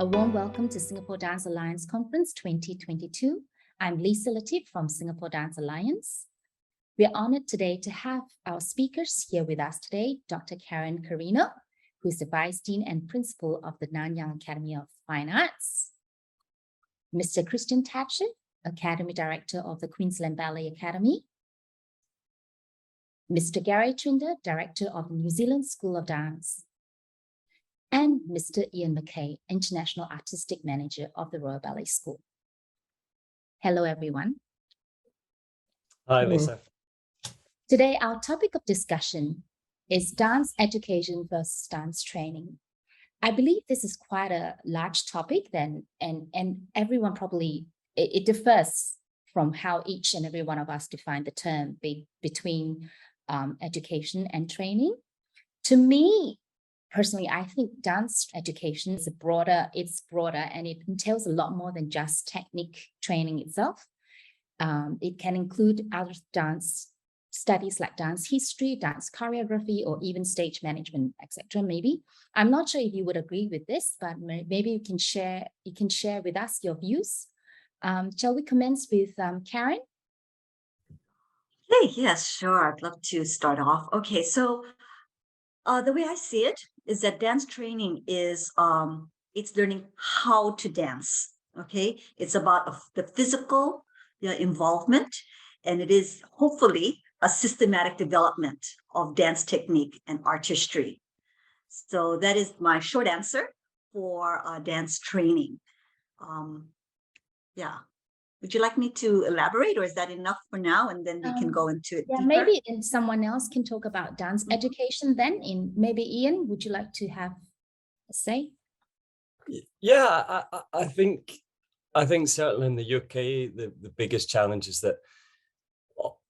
A warm welcome to Singapore Dance Alliance Conference 2022. I'm Lisa Latif from Singapore Dance Alliance. We are honored today to have our speakers here with us today, Dr. Caren Carino, who is the Vice Dean and Principal of the Nanyang Academy of Fine Arts, Mr. Christian Tatchev, Academy Director of the Queensland Ballet Academy, Mr. Garry Trinder, Director of the New Zealand School of Dance, and Mr. Iain Mackay, International Artistic Manager of the Royal Ballet School. Hello, everyone. Hi, Lisa. Today, our topic of discussion is dance education versus dance training. I believe this is quite a large topic then, and everyone probably, it differs from how each and every one of us define the term between education and training. To me, personally, I think dance education is broader and it entails a lot more than just technique training itself. It can include other dance studies like dance history, dance choreography, or even stage management, etc. Maybe. I'm not sure if you would agree with this, but maybe you can share with us your views. Shall we commence with Caren? Hey, yes, sure. I'd love to start off. Okay, so the way I see it is that dance training is it's learning how to dance. Okay, it's about the physical involvement, and it is hopefully a systematic development of dance technique and artistry. So that is my short answer for dance training. Yeah. Would you like me to elaborate, or is that enough for now? And then we can go into it deeper? Maybe someone else can talk about dance education then. Maybe Iain, would you like to have a say? Yeah, I think certainly in the UK, the biggest challenge is that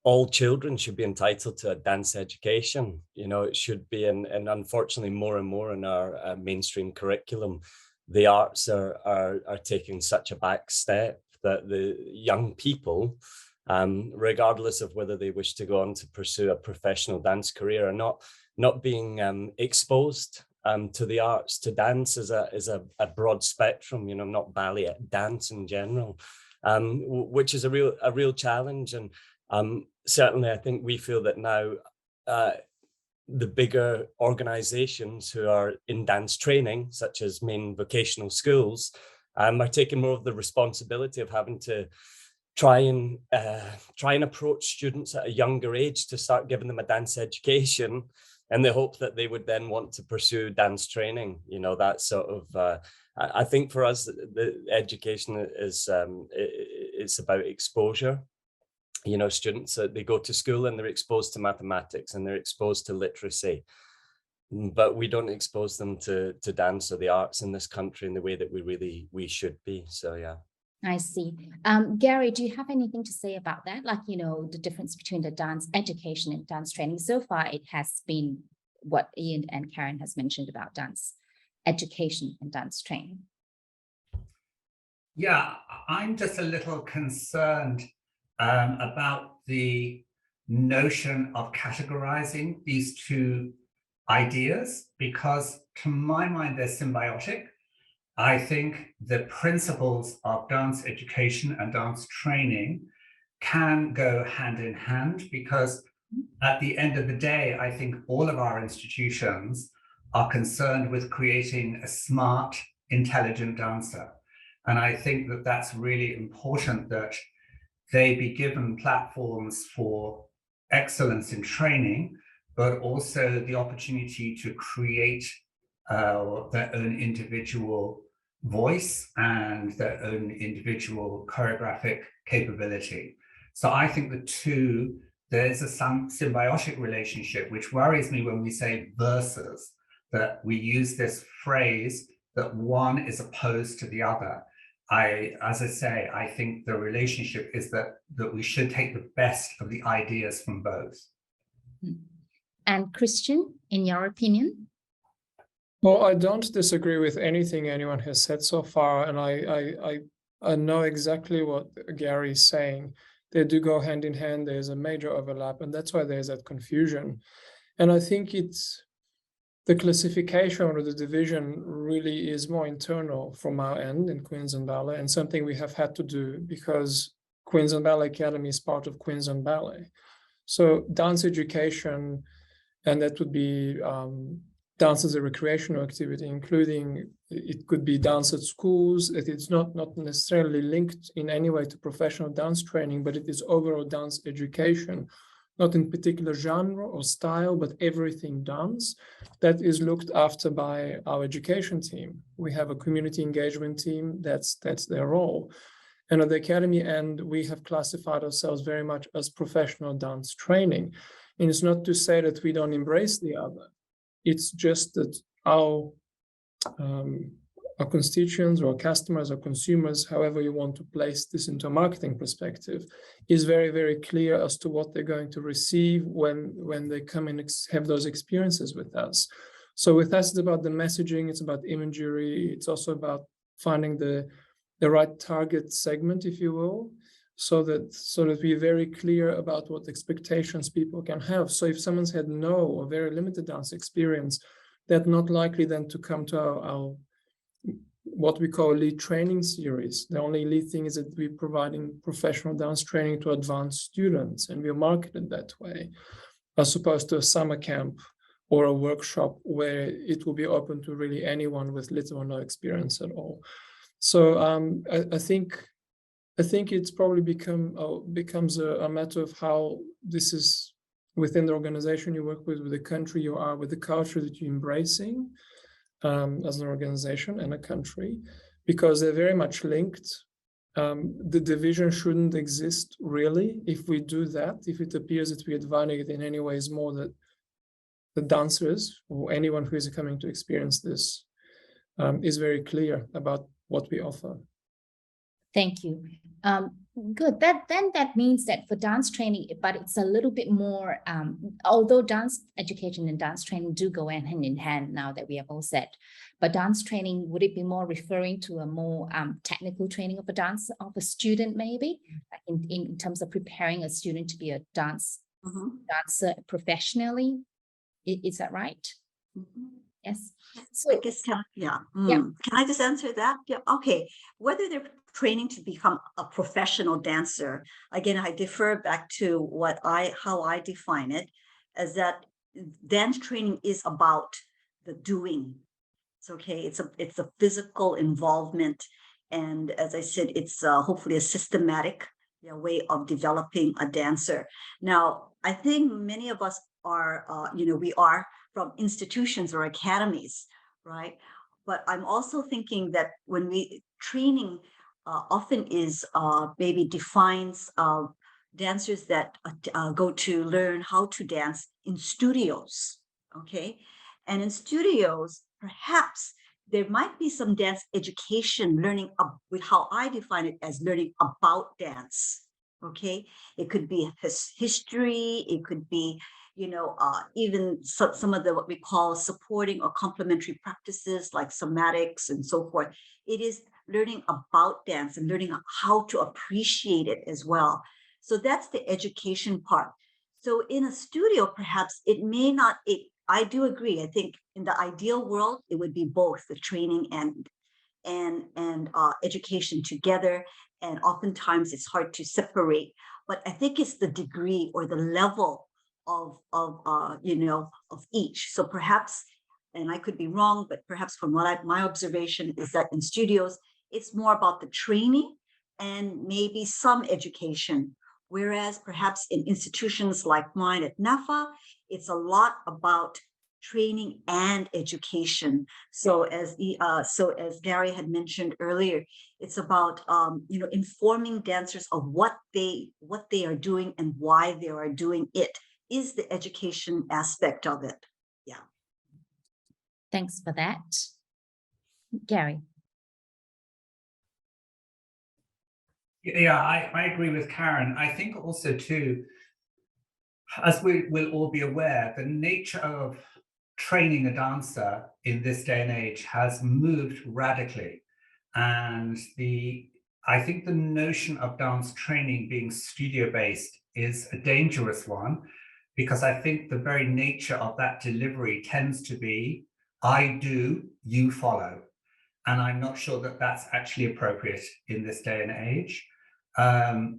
all children should be entitled to a dance education. You know, it should be, and unfortunately more and more in our mainstream curriculum, the arts are taking such a back step that the young people, regardless of whether they wish to go on to pursue a professional dance career or not being exposed to the arts. To dance is a broad spectrum, you know, not ballet, dance in general, which is a real challenge. And certainly I think we feel that now the bigger organizations who are in dance training, such as main vocational schools, are taking more of the responsibility of having to try and approach students at a younger age to start giving them a dance education, and the hope that they would then want to pursue dance training. You know, that sort of, I think for us, the education is it's about exposure. You know, students, they go to school and they're exposed to mathematics and they're exposed to literacy, but we don't expose them to dance or the arts in this country in the way that we should be. So, yeah. I see. Garry, do you have anything to say about that? Like, you know, the difference between the dance education and dance training. So far, it has been what Iain and Caren has mentioned about dance education and dance training. Yeah, I'm just a little concerned about the notion of categorizing these two ideas, because to my mind, they're symbiotic. I think the principles of dance education and dance training can go hand in hand, because at the end of the day, I think all of our institutions are concerned with creating a smart, intelligent dancer. And I think that that's really important, that they be given platforms for excellence in training, but also the opportunity to create their own individual voice and their own individual choreographic capability. So I think the two, there's a symbiotic relationship, which worries me when we say versus, that we use this phrase that one is opposed to the other. As I say, I think the relationship is that we should take the best of the ideas from both. And Christian, in your opinion? Well, I don't disagree with anything anyone has said so far, and I know exactly what Garry is saying. They do go hand in hand. There's a major overlap, and that's why there's that confusion. And I think it's the classification or the division really is more internal from our end in Queensland Ballet, and something we have had to do because Queensland Ballet Academy is part of Queensland Ballet. So dance education, and that would be dance as a recreational activity, including it could be dance at schools. It's not necessarily linked in any way to professional dance training, but it is overall dance education, not in particular genre or style, but everything dance. That is looked after by our education team. We have a community engagement team, that's their role. And at the academy end, we have classified ourselves very much as professional dance training. And it's not to say that we don't embrace the other. It's just that our constituents or customers or consumers, however you want to place this into a marketing perspective, is very, very clear as to what they're going to receive when they come and have those experiences with us. So with us, it's about the messaging, it's about imagery, it's also about finding the right target segment, if you will, so that we're very clear about what expectations people can have. So if someone's had no or very limited dance experience, they're not likely then to come to our what we call lead training series. The only lead thing is that we're providing professional dance training to advanced students, and we're marketed that way, as opposed to a summer camp or a workshop where it will be open to really anyone with little or no experience at all. So I think it's probably becomes a matter of how this is within the organization you work with the country you are, with the culture that you're embracing as an organization and a country, because they're very much linked. The division shouldn't exist really. If we do that, if it appears that we advantage in any ways more that the dancers or anyone who is coming to experience this is very clear about what we offer. Thank you. Good. That means that for dance training, but it's a little bit more, although dance education and dance training do go hand in hand now that we have all said, but dance training, would it be more referring to a more technical training of a student maybe, in terms of preparing a student to be a dancer professionally? Is that right? Mm-hmm. Yes. So I guess, Can I just answer that? Yeah. Okay. Whether they're training to become a professional dancer, again, I defer back to how I define it, as that dance training is about the doing. It's okay. It's a physical involvement, and as I said, it's hopefully a systematic way of developing a dancer. Now, I think many of us are, we are from institutions or academies, right? But I'm also thinking that when training often is maybe defines dancers that go to learn how to dance in studios, okay? And in studios, perhaps there might be some dance education learning with how I define it as learning about dance, okay? It could be history, it could be even some of what we call supporting or complementary practices like somatics and so forth. It is learning about dance and learning how to appreciate it as well. So that's the education part. So in a studio, perhaps it may not, I do agree. I think in the ideal world, it would be both the training and education together. And oftentimes it's hard to separate, but I think it's the degree or the level of each. So perhaps, and I could be wrong, but perhaps from my observation is that in studios, it's more about the training and maybe some education. Whereas perhaps in institutions like mine at NAFA, it's a lot about training and education. So as Garry had mentioned earlier, it's about informing dancers of what they are doing and why they are doing it. Is the education aspect of it. Yeah. Thanks for that. Garry. Yeah, I agree with Caren. I think also too, as we will all be aware, the nature of training a dancer in this day and age has moved radically. And I think the notion of dance training being studio-based is a dangerous one. because I think the very nature of that delivery tends to be, I do, you follow. And I'm not sure that that's actually appropriate in this day and age.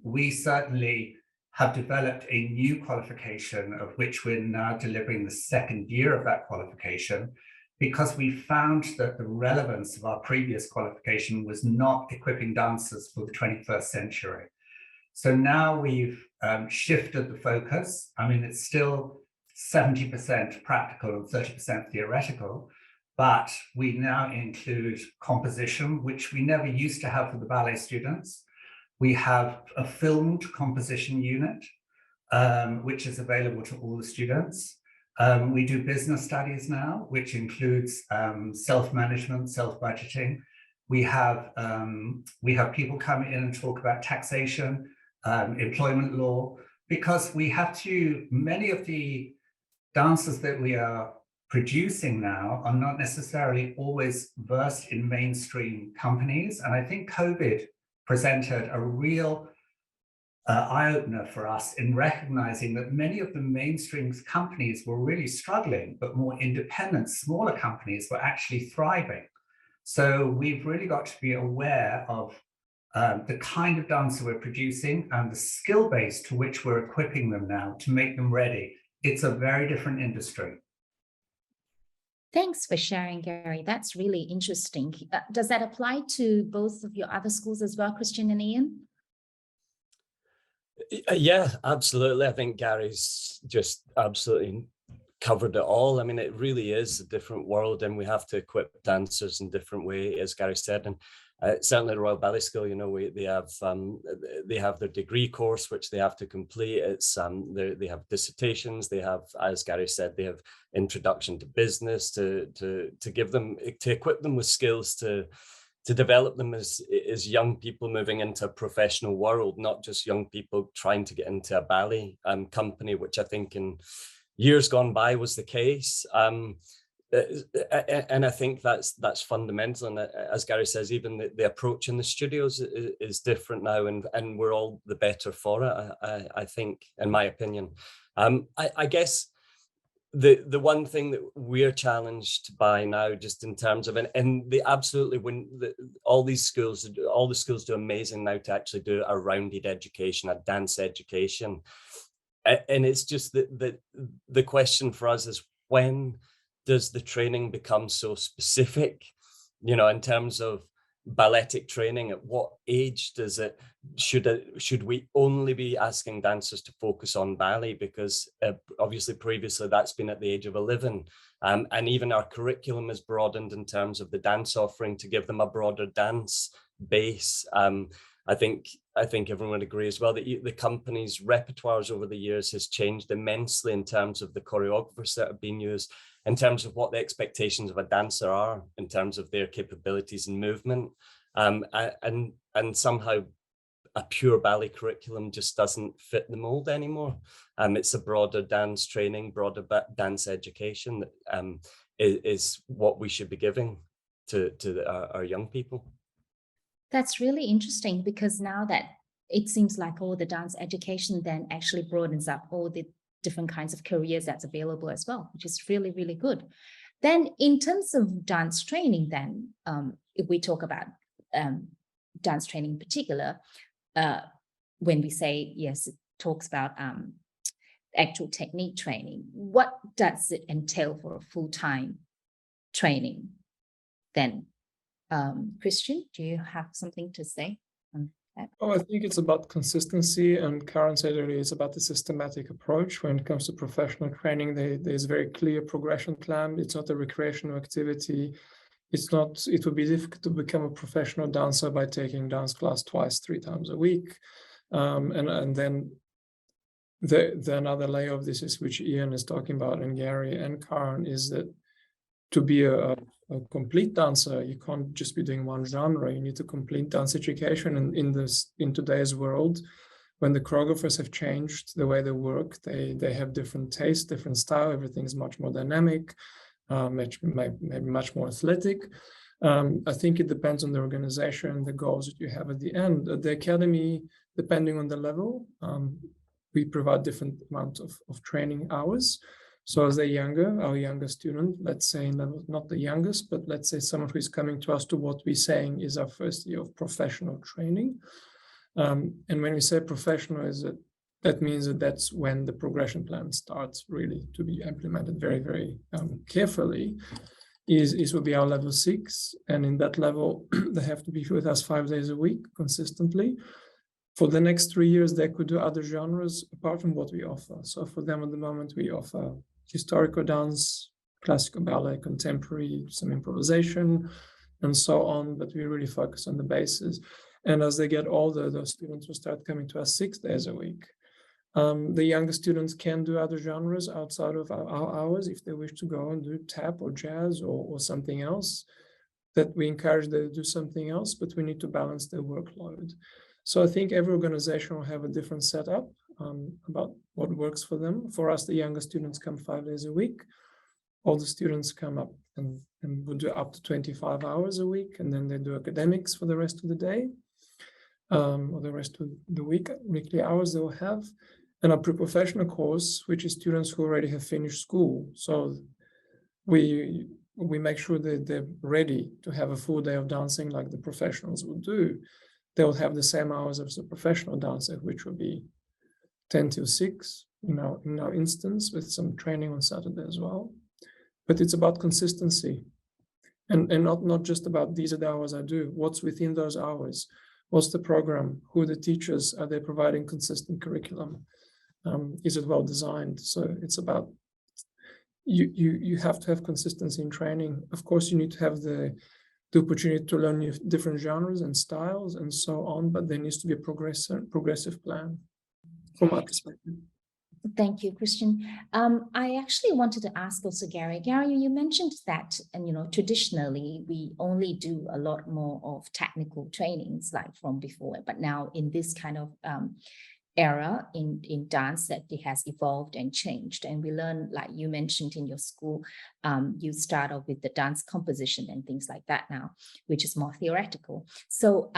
We certainly have developed a new qualification, of which we're now delivering the second year of that qualification, because we found that the relevance of our previous qualification was not equipping dancers for the 21st century. So now we've shifted the focus. I mean, it's still 70% practical and 30% theoretical, but we now include composition, which we never used to have for the ballet students. We have a filmed composition unit, which is available to all the students. We do business studies now, which includes self-management, self-budgeting. We have people come in and talk about taxation, employment law, because we have to, many of the dancers that we are producing now are not necessarily always versed in mainstream companies. And I think COVID presented a real eye-opener for us in recognizing that many of the mainstream companies were really struggling, but more independent, smaller companies were actually thriving. So we've really got to be aware of the kind of dancer we're producing and the skill base to which we're equipping them now to make them ready. It's a very different industry. Thanks for sharing, Garry. That's really interesting. Does that apply to both of your other schools as well, Christian and Iain? Yeah, absolutely. I think Gary's just absolutely covered it all. I mean, it really is a different world, and we have to equip dancers in a different way, as Garry said. And certainly the Royal Ballet School, you know, they have their degree course, which they have to complete. It's they have dissertations. They have, as Garry said, they have introduction to business to give them, to equip them with skills to develop them as young people moving into a professional world, not just young people trying to get into a ballet company, which I think in years gone by was the case. And I think that's fundamental. And as Garry says, even the approach in the studios is different now, and we're all the better for it, I think, in my opinion. I guess the one thing that we're challenged by now, just in terms of, and they absolutely, all the schools do amazing now to actually do a rounded education, a dance education. And it's just that the question for us is, when does the training become so specific, you know, in terms of balletic training? At what age does it, should we only be asking dancers to focus on ballet? Because obviously previously that's been at the age of 11. And even our curriculum is broadened in terms of the dance offering to give them a broader dance base. I think everyone would agree as well that the company's repertoires over the years has changed immensely in terms of the choreographers that have been used, in terms of what the expectations of a dancer are, in terms of their capabilities and movement. And somehow a pure ballet curriculum just doesn't fit the mold anymore. It's a broader dance training, broader dance education that is what we should be giving to our young people. That's really interesting, because now that it seems like all the dance education then actually broadens up all the different kinds of careers that's available as well, which is really, really good. Then in terms of dance training, then if we talk about dance training in particular, when we say, yes, it talks about actual technique training, what does it entail for a full-time training then? Christian, do you have something to say on that? Oh, I think it's about consistency, and Caren said earlier, it's about the systematic approach. When it comes to professional training, there's a very clear progression plan. It's not a recreational activity. It would be difficult to become a professional dancer by taking dance class 2-3 times a week. And then the another layer of this is, which Iain is talking about, and Garry and Caren, is that to be a complete dancer, you can't just be doing one genre. You need to complete dance education. And in today's world, when the choreographers have changed the way they work, they have different tastes, different style. Everything's much more dynamic, maybe much more athletic. I think it depends on the organization, the goals that you have at the end. At the academy, depending on the level, we provide different amount of training hours. So as they're younger, our younger student, let's say not the youngest, but let's say someone who is coming to us to what we're saying is our first year of professional training. And when we say professional, that means that that's when the progression plan starts really to be implemented very, very carefully. Will be our level 6, and in that level they have to be with us 5 days a week consistently. For the next 3 years, they could do other genres apart from what we offer. So for them at the moment, we offer historical dance, classical ballet, contemporary, some improvisation, and so on. But we really focus on the bases. And as they get older, those students will start coming to us 6 days a week. The younger students can do other genres outside of our hours if they wish to go and do tap or jazz or something else. That we encourage them to do something else, but we need to balance their workload. So I think every organization will have a different setup about what works for them. For us, the younger students come 5 days a week. All the students come up and will do up to 25 hours a week, and then they do academics for the rest of the day, or the rest of the week, weekly hours they will have. And our pre-professional course, which is students who already have finished school. So we make sure that they're ready to have a full day of dancing like the professionals would do. They'll have the same hours as a professional dancer, which will be 10 till 6 in our instance, with some training on Saturday as well. But it's about consistency, and not just about these are the hours I do. What's within those hours? What's the program? Who are the teachers? Are they providing consistent curriculum? Is it well designed? So it's about you have to have consistency in training. Of course, you need to have the opportunity to learn different genres and styles and so on, but there needs to be a progressive plan from my perspective. Thank you, Christian. I actually wanted to ask also Garry. Garry, you mentioned that, and traditionally we only do a lot more of technical trainings like from before, but now in this kind of era in dance, that it has evolved and changed, and we learn, like you mentioned in your school, you start off with the dance composition and things like that now, which is more theoretical. So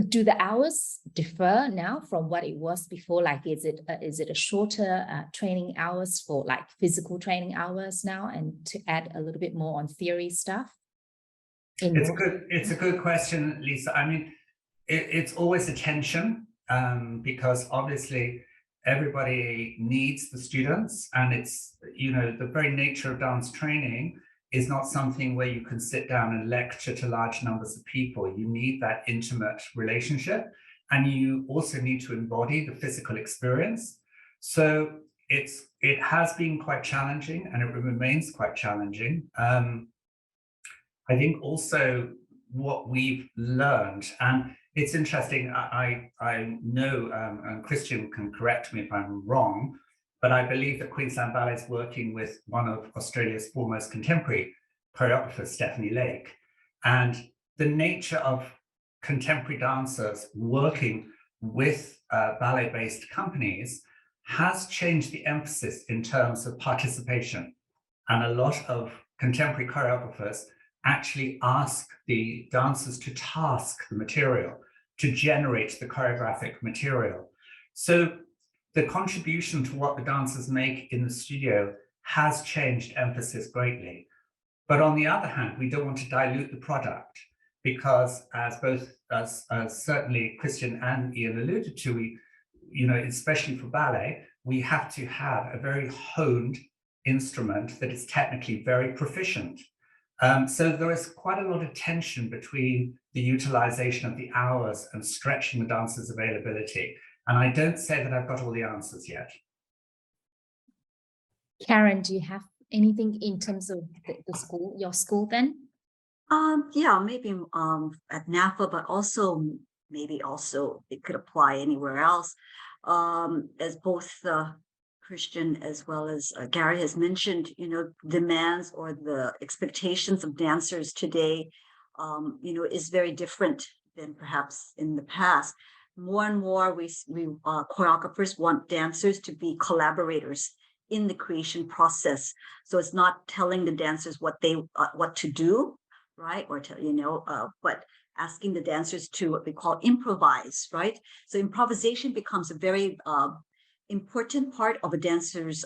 do the hours differ now from what it was before? Like, is it a shorter training hours for like physical training hours now, and to add a little bit more on theory stuff? It's a good question, Lisa. I mean, it's always a tension. Because obviously everybody needs the students, and it's, the very nature of dance training is not something where you can sit down and lecture to large numbers of people. You need that intimate relationship, and you also need to embody the physical experience. So it has been quite challenging, and it remains quite challenging. I think also what we've learned, and it's interesting, I know, and Christian can correct me if I'm wrong, but I believe that Queensland Ballet is working with one of Australia's foremost contemporary choreographers, Stephanie Lake. And the nature of contemporary dancers working with ballet-based companies has changed the emphasis in terms of participation. And a lot of contemporary choreographers actually ask the dancers to task the material, to generate the choreographic material. So the contribution to what the dancers make in the studio has changed emphasis greatly. But on the other hand, we don't want to dilute the product, because as certainly Christian and Iain alluded to, we, especially for ballet, we have to have a very honed instrument that is technically very proficient. So there is quite a lot of tension between the utilization of the hours and stretching the dancers' availability. And I don't say that I've got all the answers yet. Caren, do you have anything in terms of the school, your school then? Yeah, maybe at NAFA, but also maybe also it could apply anywhere else. As both Christian as well as Garry has mentioned, demands or the expectations of dancers today, is very different than perhaps in the past. More and more, we choreographers want dancers to be collaborators in the creation process. So it's not telling the dancers what to do, right? Or but asking the dancers to what we call improvise, right? So improvisation becomes a very important part of a dancer's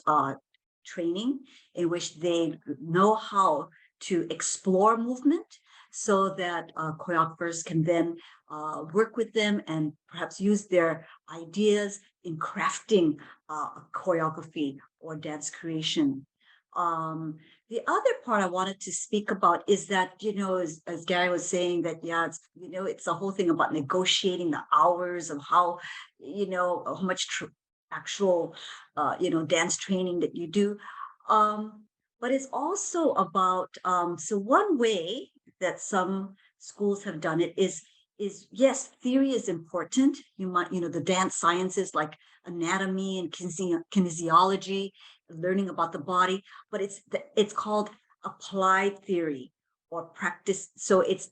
training, in which they know how to explore movement, so that choreographers can then work with them and perhaps use their ideas in crafting a choreography or dance creation. The other part I wanted to speak about is that, as Garry was saying, that, it's a whole thing about negotiating the hours of how much actual, dance training that you do. But it's also about, so one way that some schools have done it is yes, theory is important. You might, the dance sciences like anatomy and kinesiology, learning about the body, but it's called applied theory or practice. So it's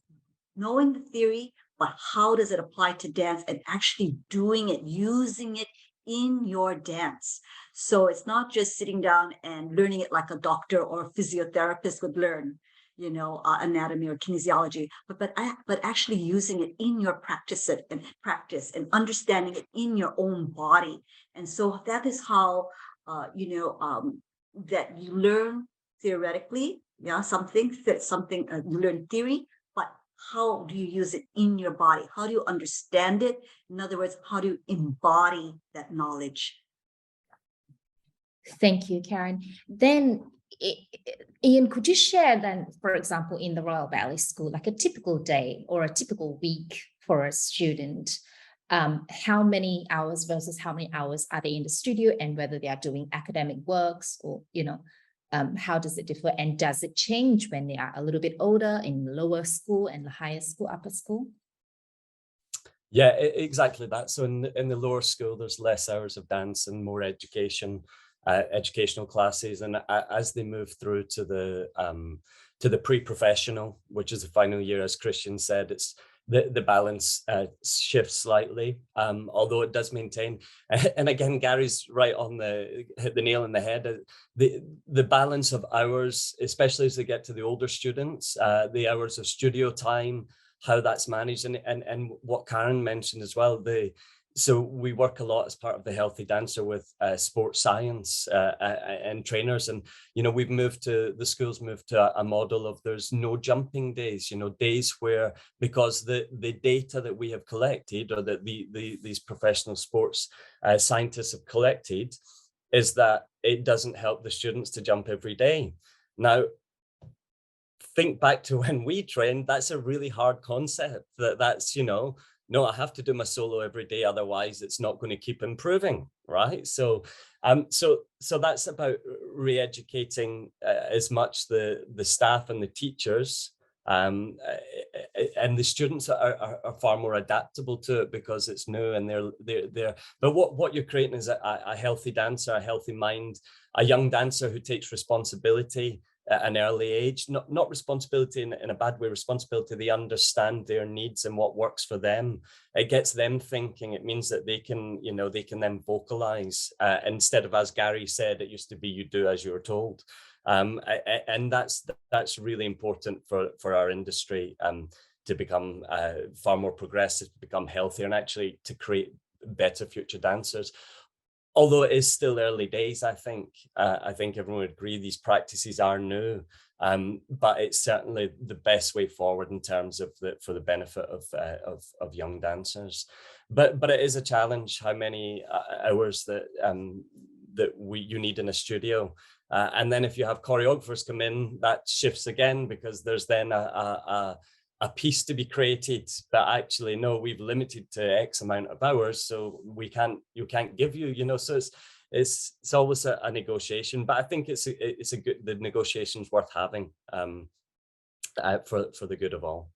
knowing the theory, but how does it apply to dance, and actually doing it, using it in your dance. So it's not just sitting down and learning it like a doctor or a physiotherapist would learn, anatomy or kinesiology, but actually using it in your practice and understanding it in your own body. And so that is how that you learn theoretically, something you learn theory, but how do you use it in your body? How do you understand it? In other words, how do you embody that knowledge? Thank you, Caren. Then, Iain, could you share then, for example, in the Royal Ballet School, like a typical day or a typical week for a student? How many hours versus how many hours are they in the studio, and whether they are doing academic works, or, how does it differ? And does it change when they are a little bit older in lower school and the higher school, upper school? Yeah, exactly that. So in the lower school, there's less hours of dance and more educational classes. And as they move through to the pre-professional, which is the final year, as Christian said, it's the balance shifts slightly, although it does maintain. And again, Garry's right on hit the nail on the head. The balance of hours, especially as they get to the older students, the hours of studio time, how that's managed, and what Caren mentioned as well. So we work a lot as part of the Healthy Dancer with sports science and trainers, and the schools moved to a model of there's no jumping days, days where, because the data that we have collected, or that these professional sports scientists have collected, is that it doesn't help the students to jump every day. Now, think back to when we trained, that's a really hard concept. That's no, I have to do my solo every day, otherwise it's not going to keep improving, right? So that's about re-educating as much the staff and the teachers, and the students are far more adaptable to it because it's new, and they're. But what you're creating is a healthy dancer, a healthy mind, a young dancer who takes responsibility at an early age, not responsibility in a bad way, responsibility. They understand their needs and what works for them. It gets them thinking. It means that they can then vocalize, instead of, as Garry said, it used to be you do as you were told. And that's really important for our industry, to become far more progressive, to become healthier, and actually to create better future dancers. Although it is still early days, I think everyone would agree these practices are new, but it's certainly the best way forward in terms of for the benefit of young dancers. But it is a challenge how many hours that you need in a studio, and then if you have choreographers come in, that shifts again, because there's then a piece to be created, but actually, no, we've limited to X amount of hours, so you can't give you, so it's always a negotiation. But I think the negotiation's worth having, for the good of all.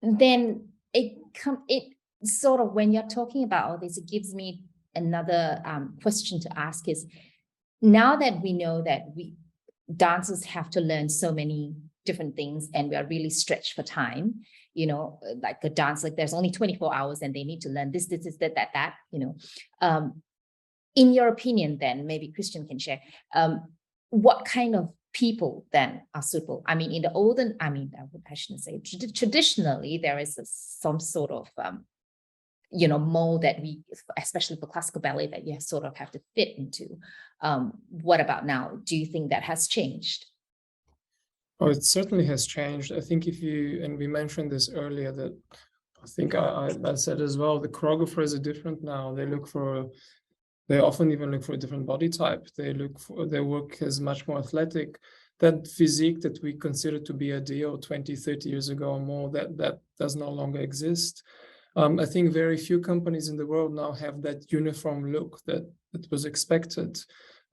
Then it sort of, when you're talking about all this, it gives me another question to ask is, now that we know that dancers have to learn so many different things, and we are really stretched for time, like a dance, like there's only 24 hours and they need to learn this, that, in your opinion, then maybe Christian can share, what kind of people then are suitable? I mean, I shouldn't say traditionally, there is some sort of mold that we, especially for classical ballet, that you sort of have to fit into. What about now? Do you think that has changed? Oh, it certainly has changed. I think and we mentioned this earlier, that I think I said as well, the choreographers are different now. They often even look for a different body type. Their work is much more athletic. That physique that we consider to be ideal 20, 30 years ago or more, that does no longer exist. I think very few companies in the world now have that uniform look that was expected.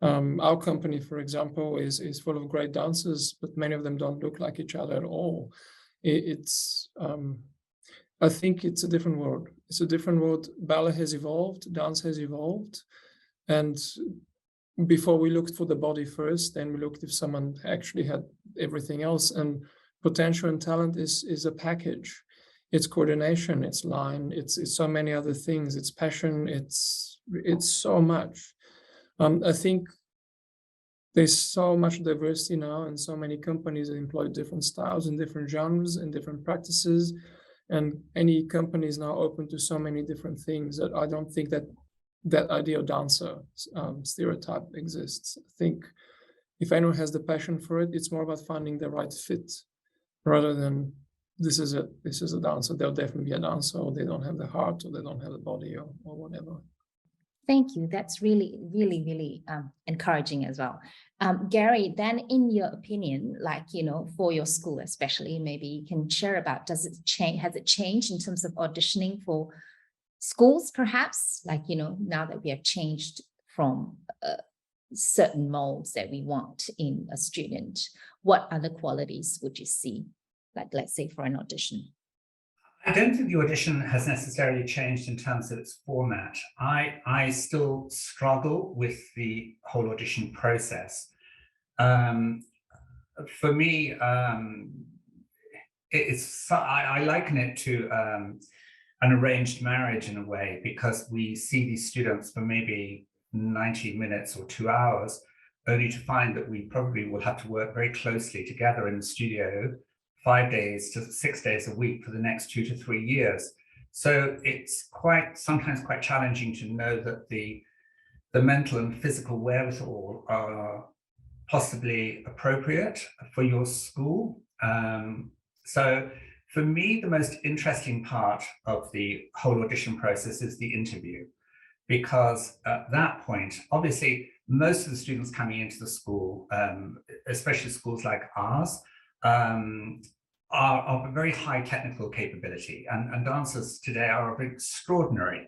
Our company, for example, is full of great dancers, but many of them don't look like each other at all. I think it's a different world. It's a different world. Ballet has evolved, dance has evolved. And before we looked for the body first, then we looked if someone actually had everything else. And potential and talent is a package. It's coordination, it's line, it's so many other things. It's passion, it's so much. I think there's so much diversity now, and so many companies that employ different styles and different genres and different practices. And any company is now open to so many different things that I don't think that ideal dancer stereotype exists. I think if anyone has the passion for it, it's more about finding the right fit rather than this is a dancer. They'll definitely be a dancer, or they don't have the heart, or they don't have the body, or whatever. Thank you. That's really, really, really encouraging as well. Garry, then in your opinion, for your school especially, maybe you can share about, has it changed in terms of auditioning for schools, perhaps? Now that we have changed from certain molds that we want in a student, what other qualities would you see, let's say for an audition? I don't think the audition has necessarily changed in terms of its format. I still struggle with the whole audition process. For me, I liken it to an arranged marriage in a way, because we see these students for maybe 90 minutes or 2 hours, only to find that we probably will have to work very closely together in the studio 5 days to 6 days a week for the next 2 to 3 years. So it's sometimes quite challenging to know that the mental and physical wherewithal are possibly appropriate for your school. So for me, the most interesting part of the whole audition process is the interview, because at that point, obviously, most of the students coming into the school, especially schools like ours, are of a very high technical capability, and dancers today are of extraordinary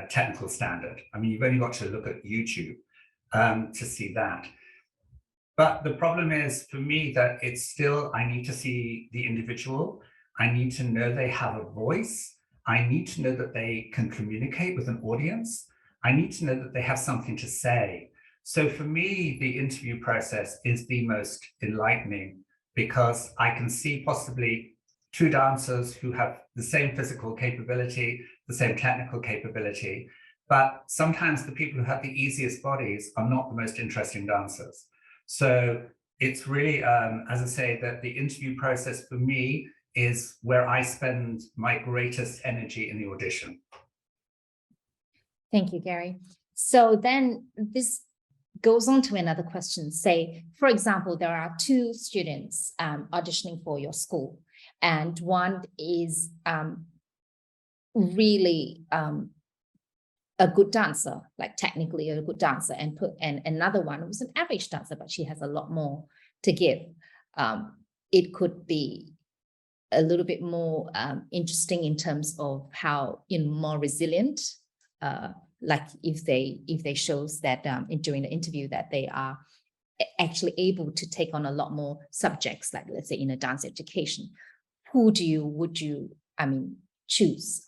technical standard. I mean, you've only got to look at YouTube to see that. But the problem is for me that it's still, I need to see the individual. I need to know they have a voice. I need to know that they can communicate with an audience. I need to know that they have something to say. So for me, the interview process is the most enlightening, because I can see possibly two dancers who have the same physical capability, the same technical capability, but sometimes the people who have the easiest bodies are not the most interesting dancers. So it's really, as I say, that the interview process for me is where I spend my greatest energy in the audition. Thank you, Garry. So then this goes on to another question. Say, for example, there are two students auditioning for your school, and one is really a good dancer, like technically a good dancer, and another one was an average dancer, but she has a lot more to give. It could be a little bit more interesting in terms of how more resilient, like if they shows that during the interview that they are actually able to take on a lot more subjects, like let's say in a dance education. Would you choose?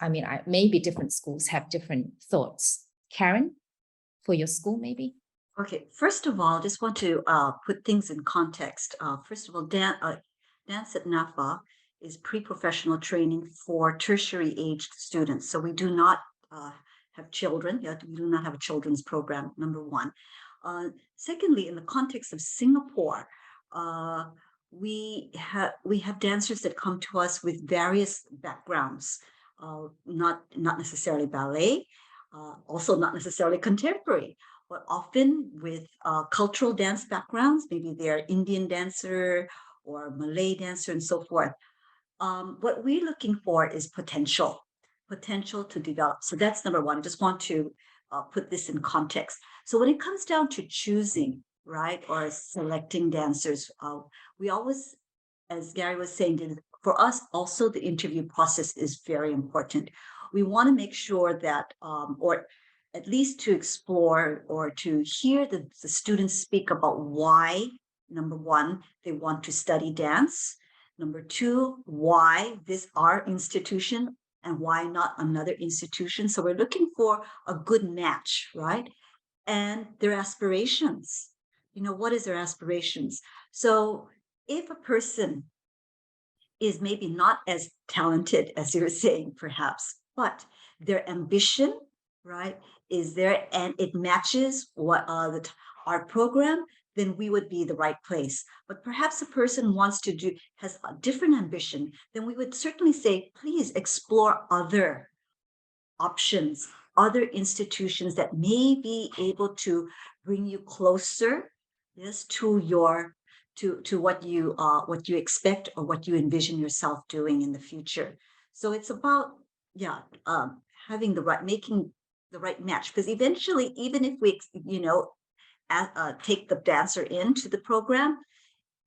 Maybe different schools have different thoughts. Caren, for your school, maybe? Okay, first of all, I just want to put things in context. First of all, dance at NAFA is pre-professional training for tertiary aged students. So we do not have children. We do not have a children's program, number one. Secondly, in the context of Singapore, we have dancers that come to us with various backgrounds. not necessarily ballet, also not necessarily contemporary, but often with cultural dance backgrounds. Maybe they're Indian dancer or Malay dancer and so forth. What we're looking for is potential to develop. So that's number one. Just want to put this in context. So when it comes down to choosing, right, or selecting dancers, we always, as Garry was saying, for us also the interview process is very important. We want to make sure that, or at least to explore or to hear the students speak about why, number one, they want to study dance. Number two, why this our institution and why not another institution. So we're looking for a good match, right? And their aspirations. What is their aspirations? So if a person is maybe not as talented as you were saying, perhaps, but their ambition, right, is there and it matches what our program, then we would be the right place. But perhaps a person has a different ambition, then we would certainly say, please explore other options, other institutions that may be able to bring you closer, yes, to what you expect or what you envision yourself doing in the future. So it's about having making the right match, because eventually, even if we take the dancer into the program,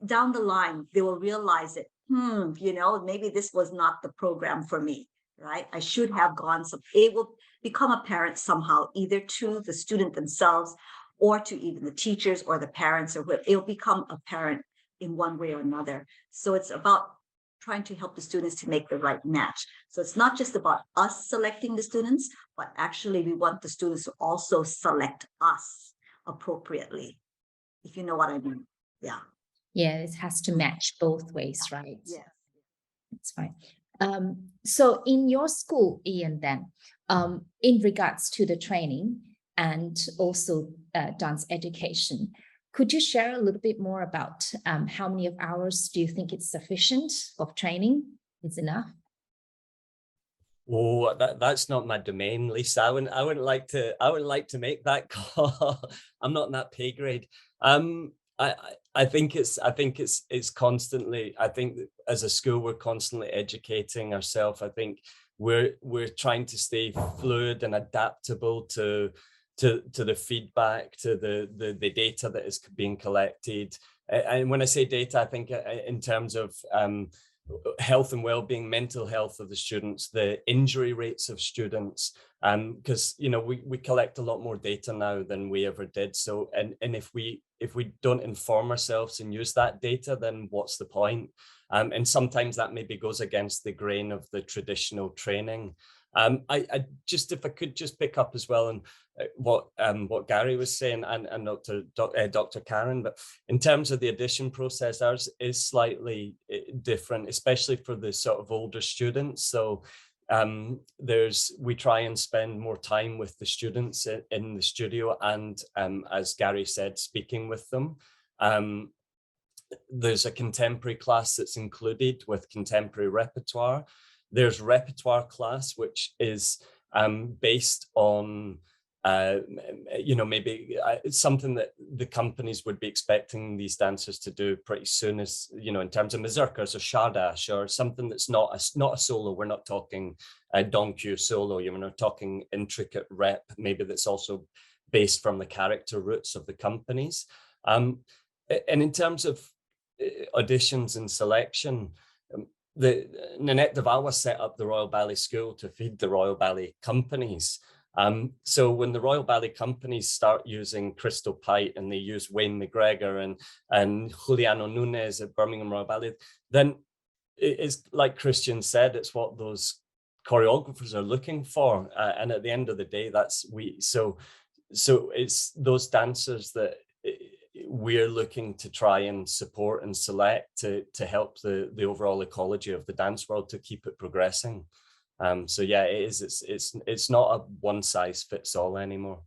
down the line they will realize it. Maybe this was not the program for me, right? I should have gone. It will become apparent somehow, either to the student themselves or to even the teachers or the parents, or it will become apparent in one way or another. So it's about trying to help the students to make the right match. So it's not just about us selecting the students, but actually we want the students to also select us appropriately, if you know what I mean. Yeah. Yeah, it has to match both ways, right? Yeah. That's fine. So in your school, Iain, then, in regards to the training and also dance education, could you share a little bit more about how many of hours do you think it's sufficient of training? Is enough? Oh, that's not my domain, Lisa. I wouldn't like to make that call. I'm not in that pay grade. I think it's constantly. I think that as a school we're constantly educating ourselves. I think we're trying to stay fluid and adaptable to the feedback, to the data that is being collected. And when I say data, I think in terms of health and well-being, mental health of the students, the injury rates of students, because we collect a lot more data now than we ever did. So and if we don't inform ourselves and use that data, then what's the point? And sometimes that maybe goes against the grain of the traditional training. I just, if I could just pick up as well on what Garry was saying and Dr. Caren, but in terms of the addition process, ours is slightly different, especially for the sort of older students. So we try and spend more time with the students in the studio and as Garry said, speaking with them. There's a contemporary class that's included with contemporary repertoire. There's repertoire class, which is based on, maybe something that the companies would be expecting these dancers to do pretty soon, as in terms of mazurkas or shardash or something that's not a solo. We're not talking Don Q solo. We're not talking intricate rep, maybe that's also based from the character roots of the companies. And in terms of auditions and selection, Nanette de Valois set up the Royal Ballet School to feed the Royal Ballet companies. So when the Royal Ballet companies start using Crystal Pite and they use Wayne McGregor and Juliano Nunes at Birmingham Royal Ballet, then it's like Christian said, it's what those choreographers are looking for. And at the end of the day, so it's those dancers that we're looking to try and support and select to help the overall ecology of the dance world to keep it progressing. So yeah, it's not a one size fits all anymore.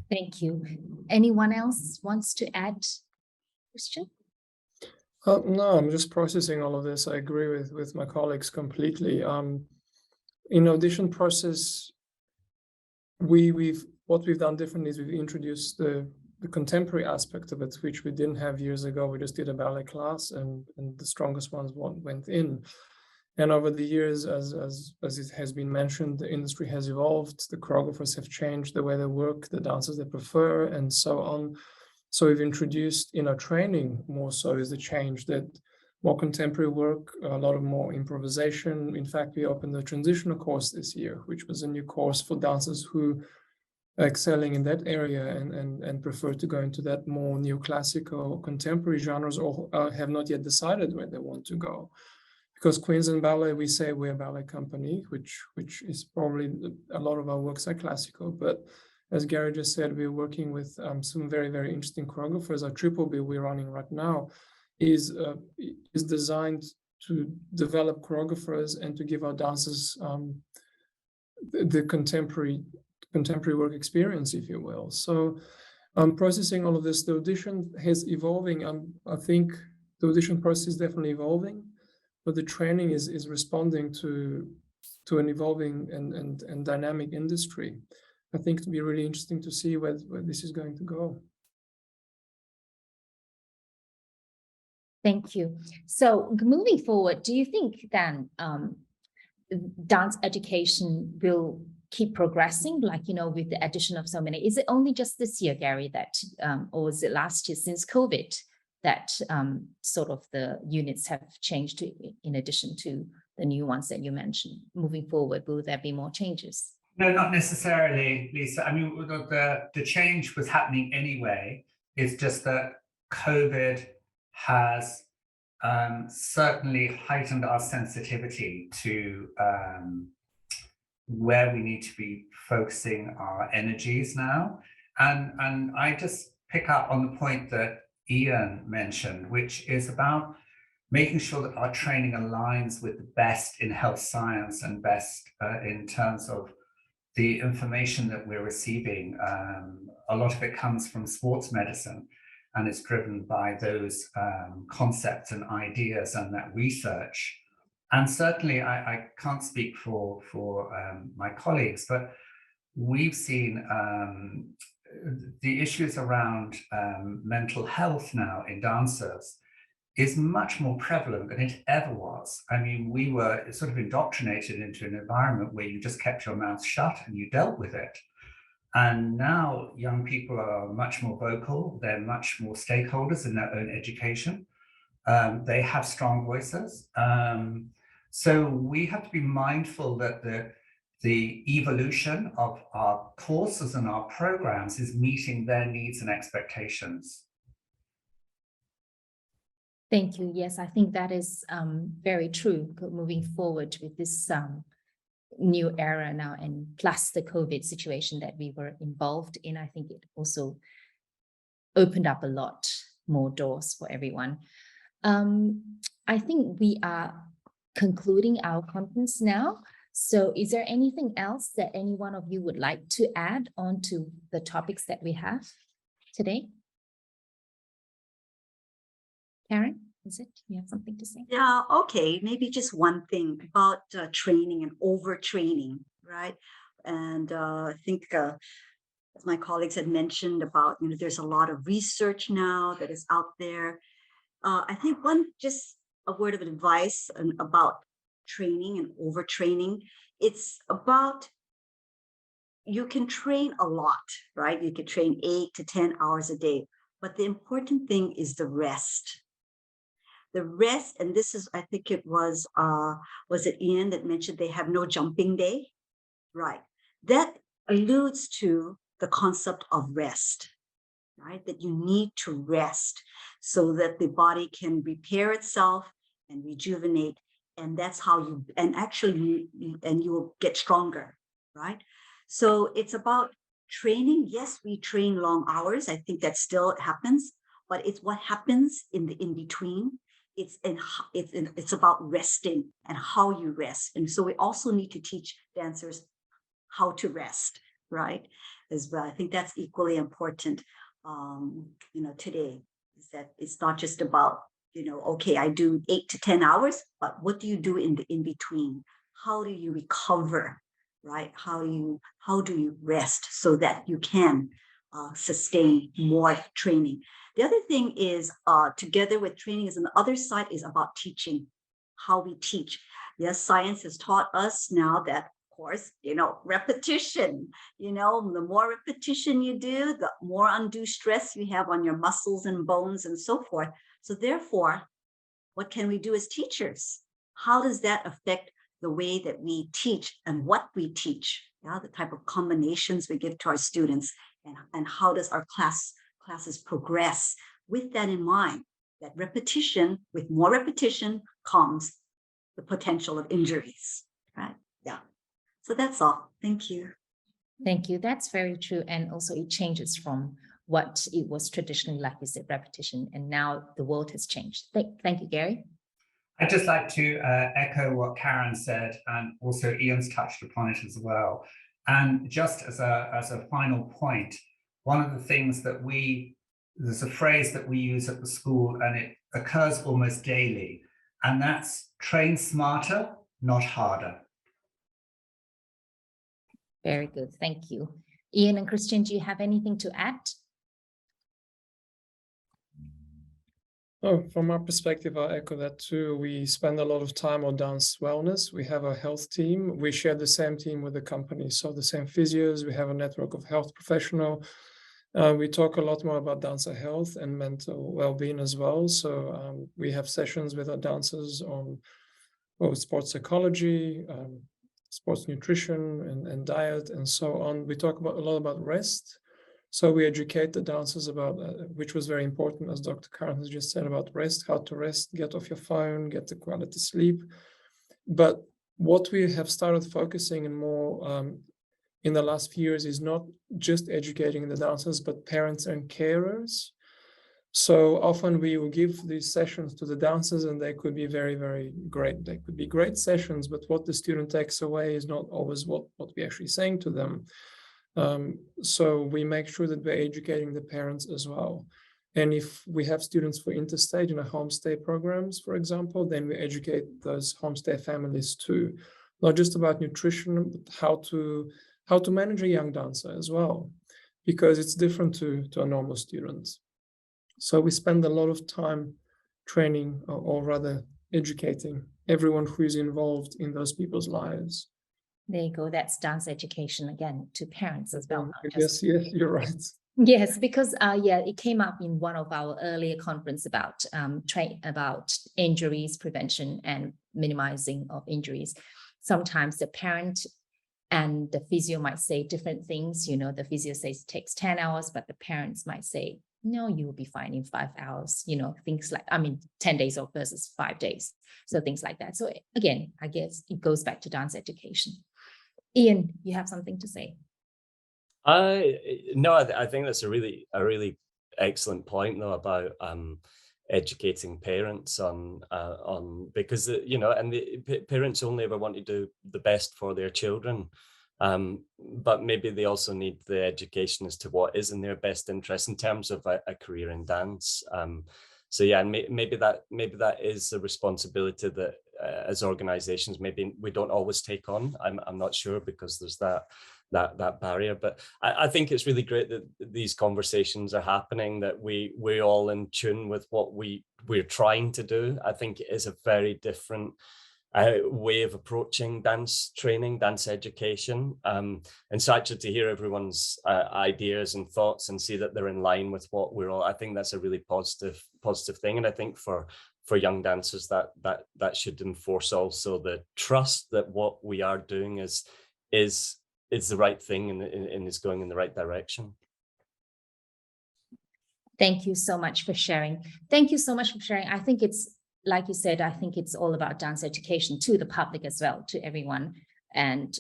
Thank you. Anyone else wants to add, Christian? No, I'm just processing all of this. I agree with my colleagues completely. in audition process, what we've done differently is we've introduced the contemporary aspect of it, which we didn't have years ago. We just did a ballet class, and the strongest ones went in. And over the years, as it has been mentioned, the industry has evolved, the choreographers have changed the way they work, the dancers they prefer, and so on. So we've introduced in our training more so is the change that more contemporary work, a lot of more improvisation. In fact, we opened a transitional course this year, which was a new course for dancers who are excelling in that area and prefer to go into that more neoclassical contemporary genres, or have not yet decided where they want to go. Because Queens and Ballet, we say we're a ballet company, which is probably a lot of our works are classical. But as Garry just said, we're working with some very, very interesting choreographers. Our triple bill we're running right now is designed to develop choreographers and to give our dancers the contemporary work experience, if you will. So processing all of this, the audition is evolving. I think the audition process is definitely evolving, but the training is responding to an evolving and dynamic industry. I think it'll be really interesting to see where this is going to go. Thank you. So moving forward, do you think then dance education will keep progressing, like, with the addition of so many? Is it only just this year, Garry, that, or was it last year since COVID, that sort of the units have changed in addition to the new ones that you mentioned? Moving forward, will there be more changes? No, not necessarily, Lisa. I mean, the change was happening anyway. It's just that COVID has certainly heightened our sensitivity to where we need to be focusing our energies now. And I just pick up on the point that Iain mentioned, which is about making sure that our training aligns with the best in health science and best in terms of the information that we're receiving. A lot of it comes from sports medicine, and it's driven by those concepts and ideas and that research. And certainly, I can't speak for my colleagues, but we've seen the issues around mental health now in dancers is much more prevalent than it ever was. I mean, we were sort of indoctrinated into an environment where you just kept your mouth shut and you dealt with it. And now young people are much more vocal. They're much more stakeholders in their own education. They have strong voices. So we have to be mindful that the evolution of our courses and our programs is meeting their needs and expectations. Thank you. Yes, I think that is very true moving forward with this new era now, and plus the COVID situation that we were involved in. I think it also opened up a lot more doors for everyone. I think we are concluding our conference now. So is there anything else that any one of you would like to add on to the topics that we have today? Caren, is it? You have something to say? Yeah, okay. Maybe just one thing about training and overtraining, right? And I think as my colleagues had mentioned about, there's a lot of research now that is out there. I think just a word of advice about training and overtraining. It's about, you can train a lot, right? You can train 8 to 10 hours a day, but the important thing is the rest. The rest, and this is, I think it was it Iain that mentioned they have no jumping day? Right. That alludes to the concept of rest, right? That you need to rest so that the body can repair itself and rejuvenate. And that's how you will get stronger, right? So it's about training. Yes, we train long hours. I think that still happens, but it's what happens in the in-between. It's about resting and how you rest. And so we also need to teach dancers how to rest, right? As well. I think that's equally important, today, is that it's not just about, okay, I do 8 to 10 hours, but what do you do in the in-between? how do you recover, right? How do you rest so that you can sustain more training? The other thing is, together with training, is on the other side is about teaching, how we teach. Yes, science has taught us now that, of course, repetition, the more repetition you do, the more undue stress you have on your muscles and bones and so forth. So therefore, what can we do as teachers? How does that affect the way that we teach and what we teach? Yeah, the type of combinations we give to our students, and how does our classes progress with that in mind, that repetition, with more repetition comes the potential of injuries, right? Yeah. So that's all. Thank you. Thank you. That's very true. And also it changes from what it was traditionally, like you said, repetition. And now the world has changed. Thank you, Garry. I'd just like to echo what Caren said, and also Iain's touched upon it as well. And just as a final point, one of the things that there's a phrase that we use at the school, and it occurs almost daily, and that's train smarter, not harder. Very good. Thank you. Iain and Christian, do you have anything to add? Oh, from our perspective, I echo that too. We spend a lot of time on dance wellness. We have a health team. We share the same team with the company, so the same physios. We have a network of health professionals. We talk a lot more about dancer health and mental well-being as well. So we have sessions with our dancers on sports psychology, sports nutrition and diet and so on. We talk a lot about rest. So we educate the dancers about, which was very important, as Dr. Caren has just said, about rest, how to rest, get off your phone, get the quality sleep. But what we have started focusing on more in the last few years is not just educating the dancers, but parents and carers. So often we will give these sessions to the dancers, and they could be very, very great. They could be great sessions, but what the student takes away is not always what we're actually saying to them. So we make sure that we're educating the parents as well. And if we have students for interstate in our homestay programs, for example, then we educate those homestay families too, not just about nutrition, but how to manage a young dancer as well, because it's different to a normal student. So we spend a lot of time training, or rather educating everyone who is involved in those people's lives. There you go. That's dance education again to parents as well. Yes, you're right. Yes, because it came up in one of our earlier conference about injuries prevention and minimizing of injuries. Sometimes the parent and the physio might say different things. The physio says it takes 10 hours, but the parents might say, no, you will be fine in 5 hours. Things like, 10 days off versus 5 days. So things like that. So again, I guess it goes back to dance education. Iain, you have something to say? No, I think that's a really excellent point though about educating parents on because and the parents only ever want to do the best for their children, but maybe they also need the education as to what is in their best interest in terms of a career in dance. So yeah, and maybe that is a responsibility that as organizations maybe we don't always take on. I'm not sure, because there's that barrier, but I think it's really great that these conversations are happening, that we're all in tune with what we're trying to do. I think it is a very different way of approaching dance training, dance education, and so actually to hear everyone's ideas and thoughts and see that they're in line with what we're all, I think that's a really positive thing. And I think for young dancers that should enforce also the trust that what we are doing is the right thing and is going in the right direction. Thank you so much for sharing. Thank you so much for sharing. I think it's, like you said, I think it's all about dance education to the public as well, to everyone. And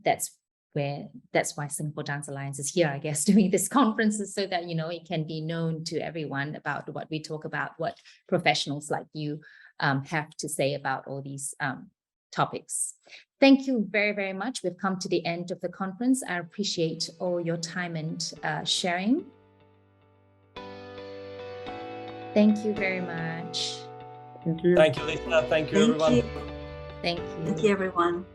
that's why Singapore Dance Alliance is here, I guess, doing this conferences, so that, it can be known to everyone about what we talk about, what professionals like you have to say about all these topics. Thank you very, very much. We've come to the end of the conference. I appreciate all your time and sharing. Thank you very much. Thank you. Thank you, Lisa. Thank you, everyone. Thank you, everyone.